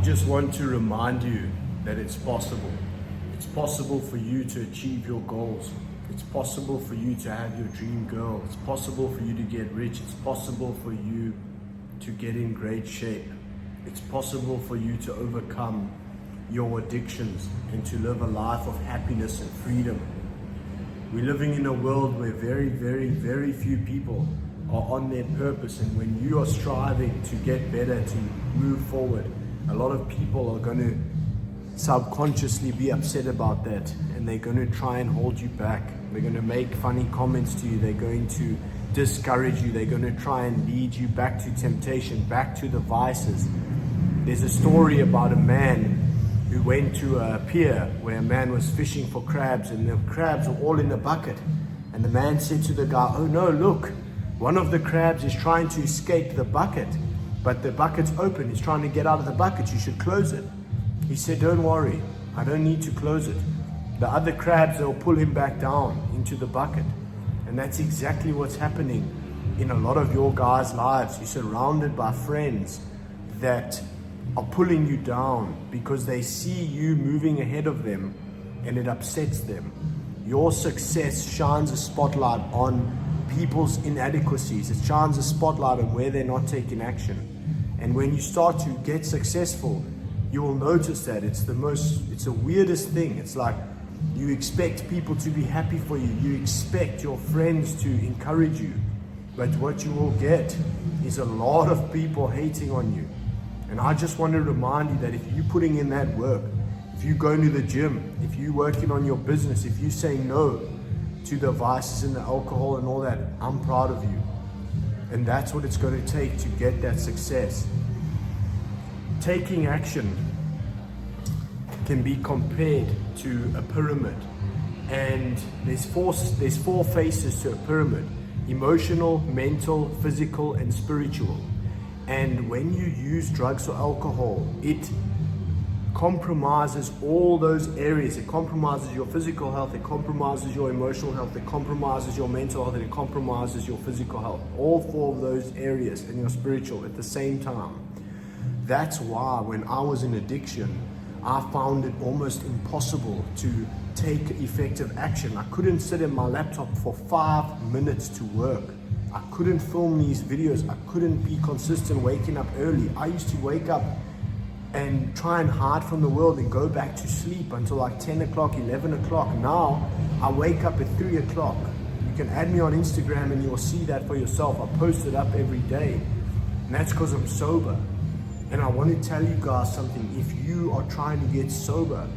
just want to remind you that it's possible. It's possible for you to achieve your goals. It's possible for you to have your dream girl. It's possible for you to get rich. It's possible for you to get in great shape. It's possible for you to overcome your addictions and to live a life of happiness and freedom. We're living in a world where very few people are on their purpose, and when you are striving to get better, to move forward, a lot of people are going to subconsciously be upset about that, and they're going to try and hold you back. They're going to make funny comments to you. They're going to discourage you. They're going to try and lead you back to temptation, back to the vices. There's a story about a man who went to a pier where a man was fishing for crabs, and the crabs were all in a bucket. And the man said to the guy, "Oh no, look, one of the crabs is trying to escape the bucket, but the bucket's open. He's trying to get out of the bucket. You should close it." He said, "Don't worry, I don't need to close it. The other crabs, they'll pull him back down into the bucket." And that's exactly what's happening in a lot of your guys' lives. You're surrounded by friends that are pulling you down because they see you moving ahead of them, and it upsets them. Your success shines a spotlight on people's inadequacies. It shines a spotlight on where they're not taking action. And when you start to get successful, you will notice that it's the weirdest thing. It's like you expect people to be happy for you. You expect your friends to encourage you. But what you will get is a lot of people hating on you. And I just want to remind you that if you're putting in that work, if you're going to the gym, if you're working on your business, if you say no to the vices and the alcohol and all that, I'm proud of you. And that's what it's going to take to get that success. Taking action can be compared to a pyramid, and there's four faces to a pyramid: emotional, mental, physical, and spiritual. And when you use drugs or alcohol, it compromises all those areas. It compromises your physical health, it compromises your emotional health, it compromises your mental health, and it compromises your physical health. All four of those areas, and your spiritual at the same time. That's why when I was in addiction, I found it almost impossible to take effective action. I couldn't sit in my laptop for 5 minutes to work. I couldn't film these videos. I couldn't be consistent waking up early. I used to wake up and try and hide from the world and go back to sleep until like 10 o'clock, 11 o'clock. Now I wake up at 3 o'clock. You can add me on Instagram and you'll see that for yourself. I post it up every day, and that's because I'm sober. And I want to tell you guys something. If you are trying to get sober,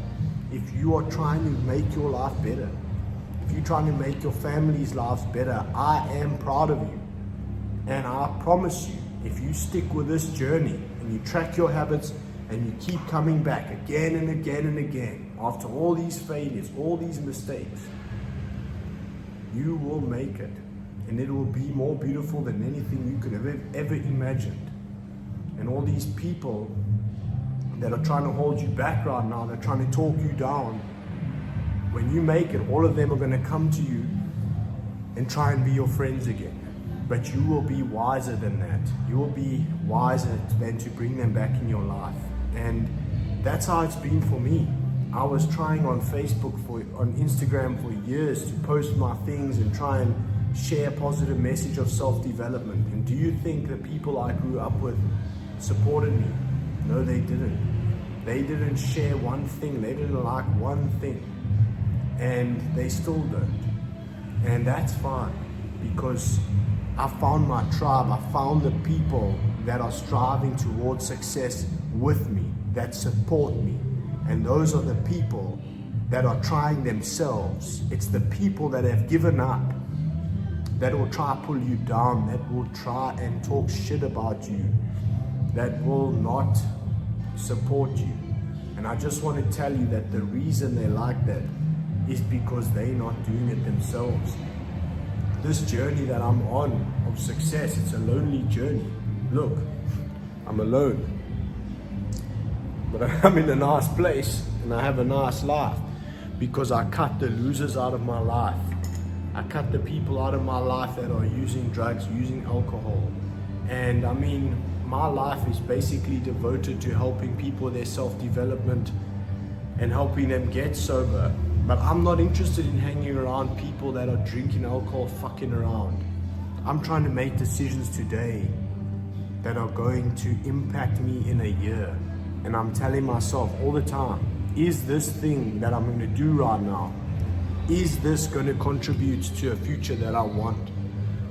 if you are trying to make your life better, if you're trying to make your family's lives better, I am proud of you. And I promise you, if you stick with this journey and you track your habits and you keep coming back again and again and again, after all these failures, all these mistakes, you will make it. And it will be more beautiful than anything you could have ever imagined. And all these people that are trying to hold you back right now, they're trying to talk you down, when you make it, all of them are going to come to you and try and be your friends again. But you will be wiser than that. You will be wiser than to bring them back in your life. And that's how it's been for me. I was trying on Facebook, on Instagram for years to post my things and try and share a positive message of self-development. And do you think the people I grew up with supported me? No, they didn't. They didn't share one thing. They didn't like one thing. And they still don't. And that's fine, because I found my tribe. I found the people that are striving towards success with me, that support me. And those are the people that are trying themselves. It's the people that have given up that will try to pull you down, that will try and talk shit about you, that will not support you. And I just want to tell you that the reason they're like that is because they're not doing it themselves. This journey that I'm on of success, it's a lonely journey. Look, I'm alone, but I'm in a nice place and I have a nice life because I cut the losers out of my life. I cut the people out of my life that are using drugs, using alcohol. And I mean, my life is basically devoted to helping people with their self-development and helping them get sober. But I'm not interested in hanging around people that are drinking alcohol, fucking around. I'm trying to make decisions today that are going to impact me in a year. And I'm telling myself all the time, is this thing that I'm going to do right now, is this going to contribute to a future that I want?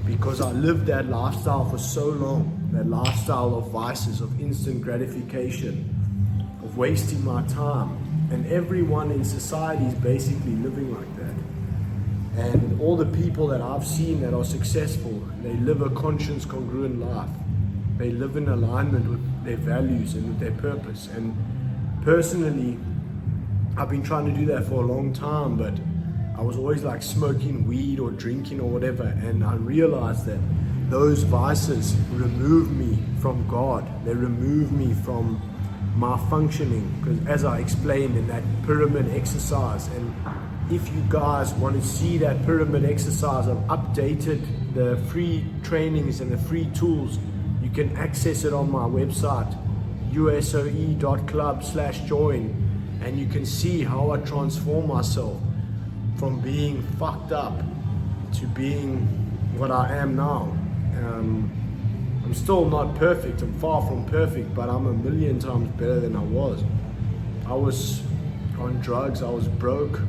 Because I lived that lifestyle for so long, that lifestyle of vices, of instant gratification, of wasting my time. And everyone in society is basically living like that. And all the people that I've seen that are successful, they live a conscience congruent life. They live in alignment with their values and with their purpose. And personally, I've been trying to do that for a long time, but I was always like smoking weed or drinking or whatever. And I realized that those vices remove me from God. They remove me from my functioning, because as I explained in that pyramid exercise, and if you guys want to see that pyramid exercise, I've updated the free trainings and the free tools. You can access it on my website, usoe.club/join, and you can see how I transform myself from being fucked up to being what I am now. I'm still not perfect, I'm far from perfect, but I'm a million times better than I was. I was on drugs, I was broke,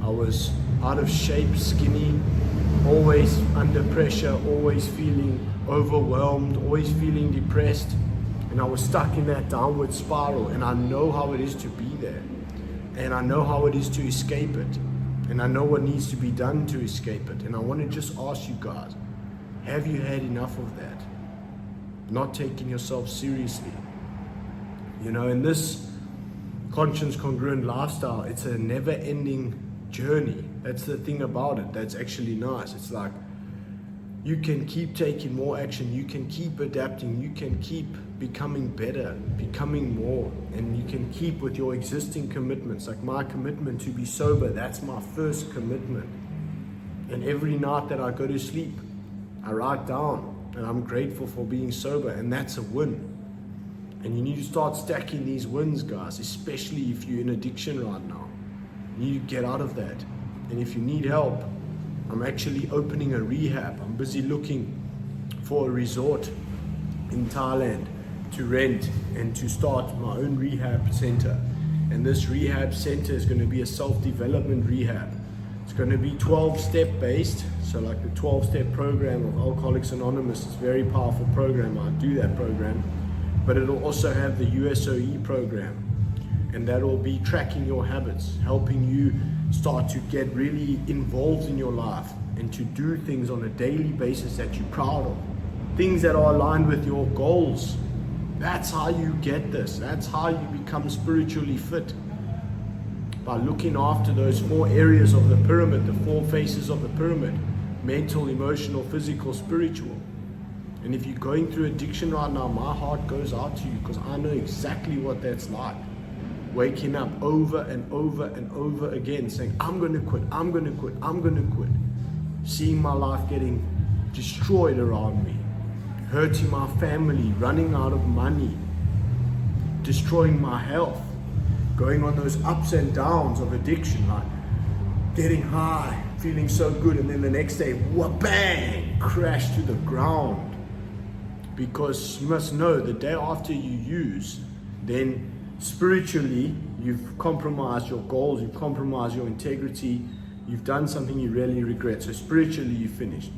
I was out of shape, skinny, always under pressure, always feeling overwhelmed, always feeling depressed, and I was stuck in that downward spiral. And I know how it is to be there, and I know how it is to escape it, and I know what needs to be done to escape it. And I want to just ask you guys, have you had enough of that? Not taking yourself seriously. You know, in this conscience congruent lifestyle, it's a never ending journey. That's the thing about it that's actually nice. It's like you can keep taking more action, you can keep adapting, you can keep becoming better, becoming more, and you can keep with your existing commitments. Like my commitment to be sober, that's my first commitment. And every night that I go to sleep, I write down, and I'm grateful for being sober, and that's a win. And you need to start stacking these wins, guys, especially if you're in addiction right now. You need to get out of that. And if you need help, I'm actually opening a rehab. I'm busy looking for a resort in Thailand to rent and to start my own rehab center. And this rehab center is going to be a self-development rehab. It's going to be 12-step based, so like the 12-step program of Alcoholics Anonymous. It's a very powerful program. I do that program, but it'll also have the USOE program, and that will be tracking your habits, helping you start to get really involved in your life and to do things on a daily basis that you're proud of, things that are aligned with your goals. That's how you get this. That's how you become spiritually fit. By looking after those 4 areas of the pyramid, the 4 faces of the pyramid: mental, emotional, physical, spiritual. And if you're going through addiction right now, my heart goes out to you, because I know exactly what that's like. Waking up over and over and over again saying, I'm going to quit, I'm going to quit, I'm going to quit. Seeing my life getting destroyed around me, hurting my family, running out of money, destroying my health. Going on those ups and downs of addiction, like getting high, feeling so good, and then the next day, bang, crash to the ground. Because you must know, the day after you use, then spiritually, you've compromised your goals, you've compromised your integrity, you've done something you really regret. So spiritually, you finished.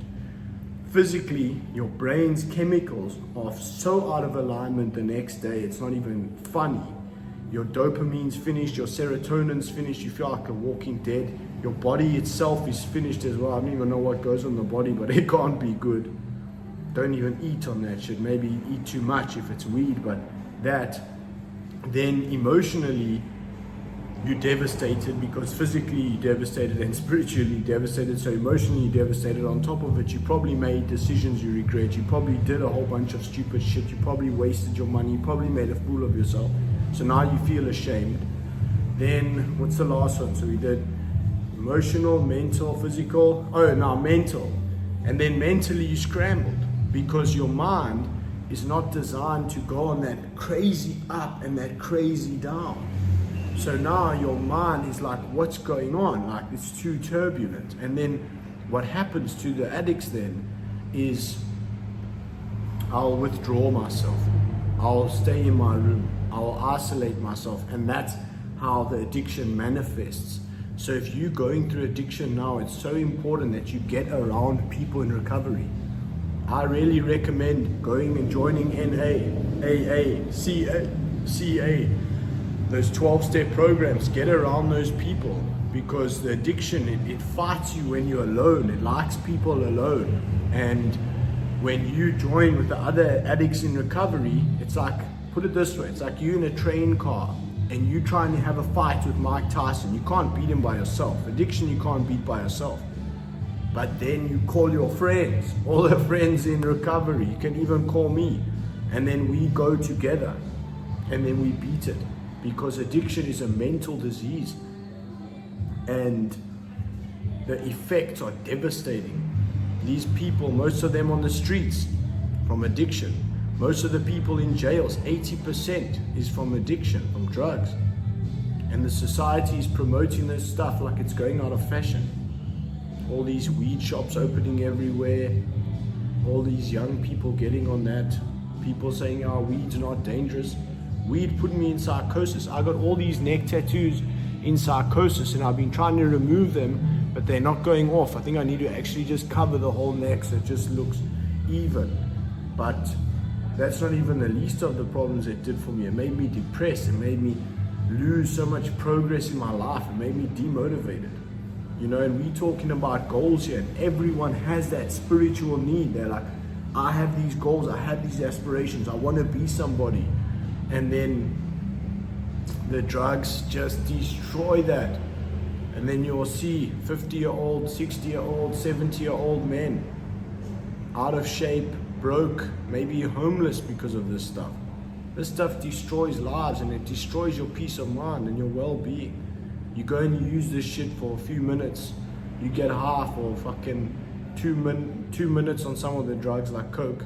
Physically, your brain's chemicals are so out of alignment the next day, it's not even funny. Your dopamine's finished, your serotonin's finished, you feel like a walking dead. Your body itself is finished as well. I don't even know what goes on the body, but it can't be good. Don't even eat on that shit. Maybe eat too much if it's weed, but that. Then emotionally, you're devastated, because physically you're devastated and spiritually devastated. So emotionally you're devastated. On top of it, you probably made decisions you regret. You probably did a whole bunch of stupid shit. You probably wasted your money. You probably made a fool of yourself. So now you feel ashamed. Then what's the last one? So we did emotional, mental, physical. Oh, now mental. And then mentally you scrambled, because your mind is not designed to go on that crazy up and that crazy down. So now your mind is like, what's going on? Like, it's too turbulent. And then what happens to the addicts then is I'll withdraw myself. I'll stay in my room. I'll isolate myself. And that's how the addiction manifests. So if you're going through addiction now, it's so important that you get around people in recovery. I really recommend going and joining NA, AA, CA, those 12-step programs. Get around those people, because the addiction, it fights you when you're alone. It likes people alone. And when you join with the other addicts in recovery, it's like, put it this way, it's like you in a train car and you trying to have a fight with Mike Tyson. You can't beat him by yourself. Addiction you can't beat by yourself. But then you call your friends, all the friends in recovery. You can even call me, and then we go together and then we beat it, because addiction is a mental disease and the effects are devastating. These people, most of them on the streets from addiction, most of the people in jails, 80% is from addiction, from drugs. And the society is promoting this stuff like it's going out of fashion. All these weed shops opening everywhere, all these young people getting on that, people saying, oh, weed's not dangerous. Weed put me in psychosis. I got all these neck tattoos in psychosis, and I've been trying to remove them, but they're not going off. I think I need to actually just cover the whole neck so it just looks even. But that's not even the least of the problems it did for me. It made me depressed. It made me lose so much progress in my life. It made me demotivated. You know, and we're talking about goals here, and everyone has that spiritual need. They're like, I have these goals, I have these aspirations, I want to be somebody. And then the drugs just destroy that. And then you'll see 50-year-old, 60-year-old, 70-year-old men out of shape, broke, maybe homeless because of this stuff. This stuff destroys lives, and it destroys your peace of mind and your well-being. You go and you use this shit for a few minutes, you get high for fucking 2 minutes on some of the drugs like coke,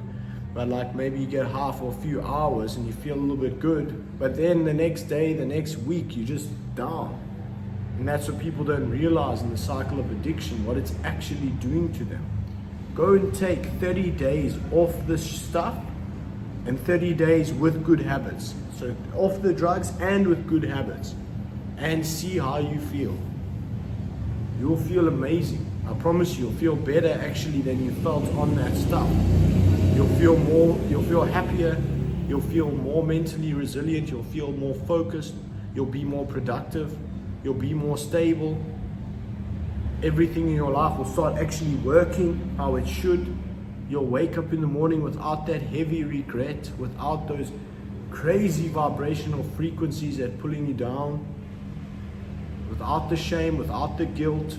but like maybe you get high for a few hours and you feel a little bit good, but then the next day, the next week, you're just down. And that's what people don't realize in the cycle of addiction, what it's actually doing to them. Go and take 30 days off this stuff and 30 days with good habits. So off the drugs and with good habits, and see how you feel. You'll feel amazing. I promise you'll feel better actually than you felt on that stuff. You'll feel happier, you'll feel more mentally resilient, you'll feel more focused, you'll be more productive, you'll be more stable. Everything in your life will start actually working how it should. You'll wake up in the morning without that heavy regret, without those crazy vibrational frequencies that are pulling you down, without the shame, without the guilt.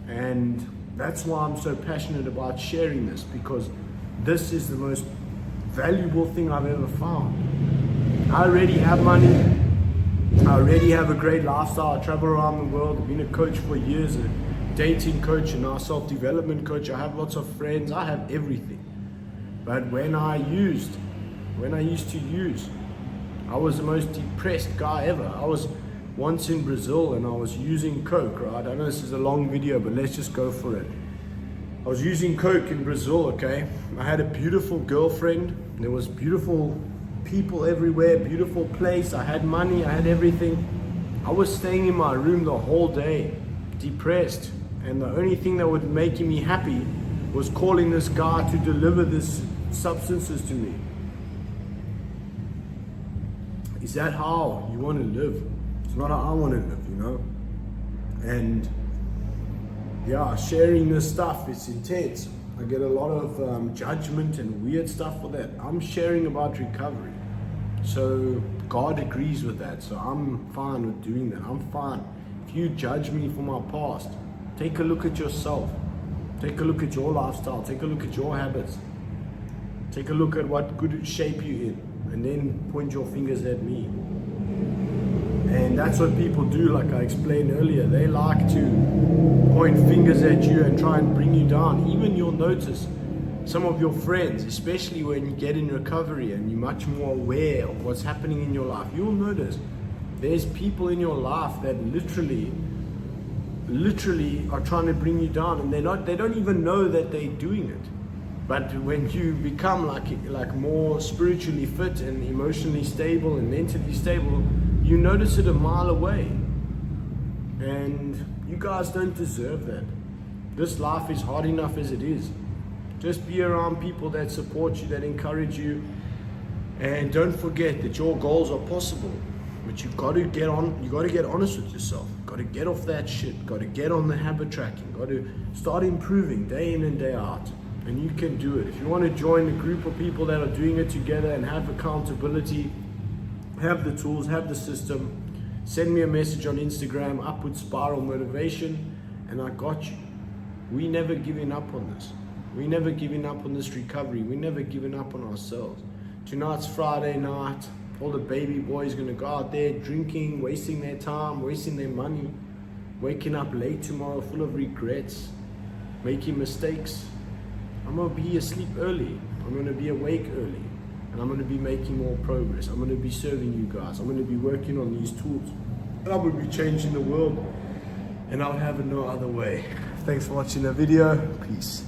And that's why I'm so passionate about sharing this, because this is the most valuable thing I've ever found. I already have money, I already have a great lifestyle, I travel around the world, I've been a coach for years, a dating coach and now a self-development coach, I have lots of friends, I have everything. But when I used to use, I was the most depressed guy ever. I was once in Brazil and I was using coke, right? I know this is a long video, but let's just go for it. I was using coke in Brazil, okay? I had a beautiful girlfriend. There was beautiful people everywhere, beautiful place. I had money, I had everything. I was staying in my room the whole day, depressed. And the only thing that was making me happy was calling this guy to deliver this substances to me. Is that how you want to live? It's not how I want to live, you know? And yeah, sharing this stuff, it's intense. I get a lot of judgment and weird stuff for that. I'm sharing about recovery. So God agrees with that. So I'm fine with doing that. I'm fine. If you judge me for my past, take a look at yourself. Take a look at your lifestyle. Take a look at your habits. Take a look at what good shape you're in. And then point your fingers at me. And that's what people do, like I explained earlier. They like to point fingers at you and try and bring you down. Even you'll notice Some of your friends, especially when you get in recovery and you're much more aware of what's happening in your life, you'll notice there's people in your life that literally are trying to bring you down, and they don't even know that they're doing it. But when you become like more spiritually fit and emotionally stable and mentally stable, you notice it a mile away. And you guys don't deserve that. This life is hard enough as it is. Just be around people that support you, that encourage you, and don't forget that your goals are possible. But you've got to get honest with yourself. Got to get off that shit. Got to get on the habit tracking. Got to start improving day in and day out. And you can do it. If you want to join a group of people that are doing it together and have accountability, have the tools, have the system, send me a message on Instagram, Upward Spiral Motivation, and I got you. We never giving up on this. We never giving up on this recovery. We never giving up on ourselves. Tonight's Friday night. All the baby boys gonna go out there drinking, wasting their time, wasting their money, waking up late tomorrow full of regrets, making mistakes. I'm gonna be asleep early. I'm gonna be awake early. And I'm gonna be making more progress. I'm gonna be serving you guys. I'm gonna be working on these tools. And I'm gonna be changing the world. And I'll have it no other way. Thanks for watching the video. Peace.